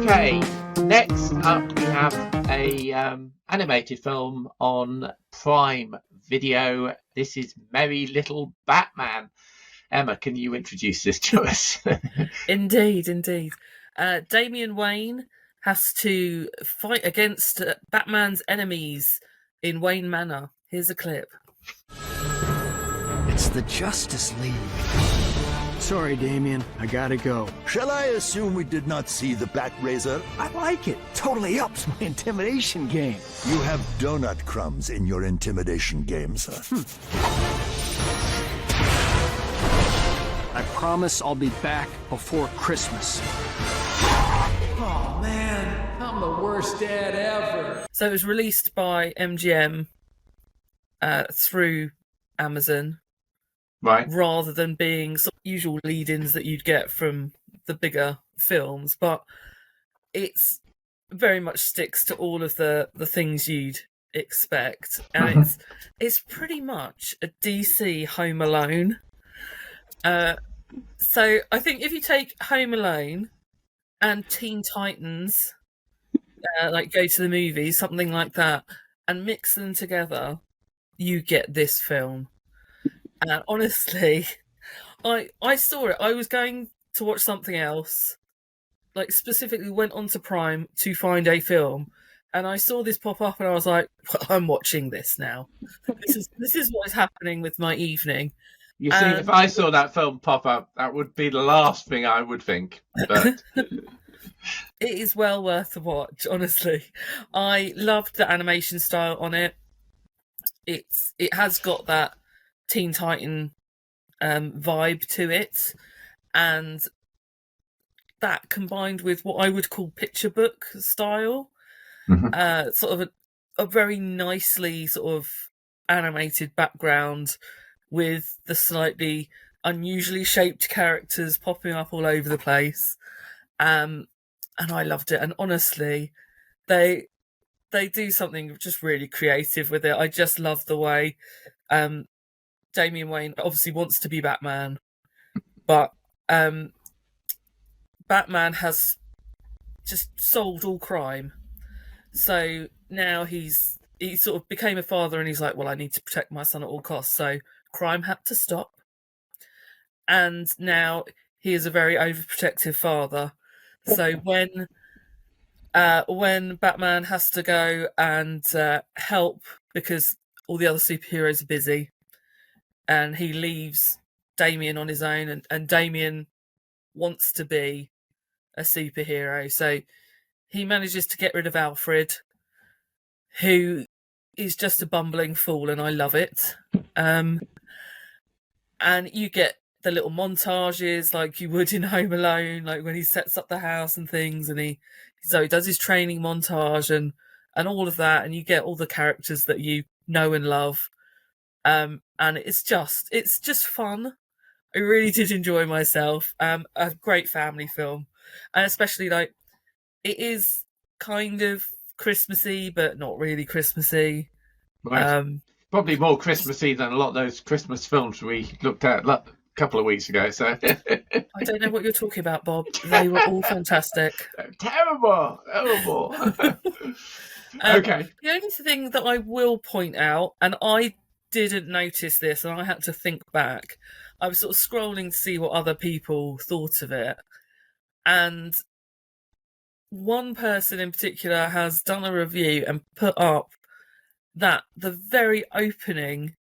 Okay, next up we have a animated film on Prime Video. This is Merry Little Batman. Emma, can you introduce this to us? Indeed. Damian Wayne has to fight against Batman's enemies in Wayne Manor. Here's a clip. It's the Justice League. Sorry, Damian, I gotta go. Shall I assume we did not see the Bat Razor? I like it. Totally ups my intimidation game. You have donut crumbs in your intimidation game, sir. I promise I'll be back before Christmas. Oh man, I'm the worst dad ever. So it was released by MGM through Amazon. Right. Rather than being sort of usual lead-ins that you'd get from the bigger films, but it's very much sticks to all of the things you'd expect, and it's pretty much a DC Home Alone. So I think if you take Home Alone and Teen Titans, like go to the movies, something like that, and mix them together, you get this film. And honestly, I saw it. I was going to watch something else, like specifically went onto Prime to find a film, and I saw this pop up, and I was like, "I'm watching this now. This is what is happening with my evening." You see, if I saw that film pop up, that would be the last thing I would think. But it is well worth a watch. Honestly, I loved the animation style on it. It has got that Teen Titan vibe to it, and that combined with what I would call picture book style, sort of a very nicely sort of animated background with the slightly unusually shaped characters popping up all over the place, and I loved it. And honestly, they do something just really creative with it. I just love the way Damian Wayne obviously wants to be Batman, but Batman has just solved all crime. So now he sort of became a father, and he's like, well, I need to protect my son at all costs. So crime had to stop. And now he is a very overprotective father. So when Batman has to go and help because all the other superheroes are busy, and he leaves Damian on his own, and Damian wants to be a superhero. So he manages to get rid of Alfred, who is just a bumbling fool, and I love it. And you get the little montages like you would in Home Alone, like when he sets up the house and things, and he does his training montage and all of that, and you get all the characters that you know and love. And it's just fun. I really did enjoy myself. A great family film, and especially like it is kind of Christmassy, but not really Christmassy. right. Probably more Christmassy than a lot of those Christmas films we looked at a couple of weeks ago. So I don't know what you're talking about, Bob. They were all fantastic. Terrible. Okay. The only thing that I will point out, and I didn't notice this, and I had to think back. I was sort of scrolling to see what other people thought of it, and one person in particular has done a review and put up that the very opening,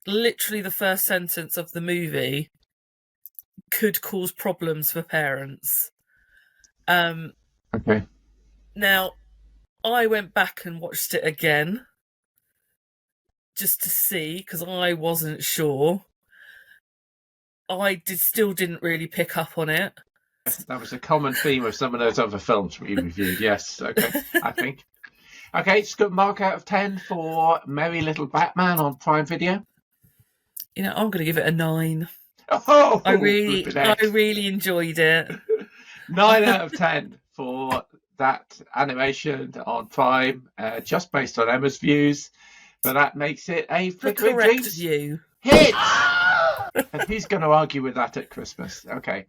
literally the first sentence of the movie, could cause problems for parents. Okay. Now, I went back and watched it again just to see, because I wasn't sure. I still didn't really pick up on it. That was a common theme of some of those other films we reviewed. Yes. Okay. I think. Okay, it's a good mark out of 10 for Merry Little Batman on Prime Video. You know, I'm going to give it a 9. Oh, I really enjoyed it. 9 out of 10 for that animation on Prime, just based on Emma's views. But that makes it a Flickering Dreams view. Hit! And who's going to argue with that at Christmas? Okay.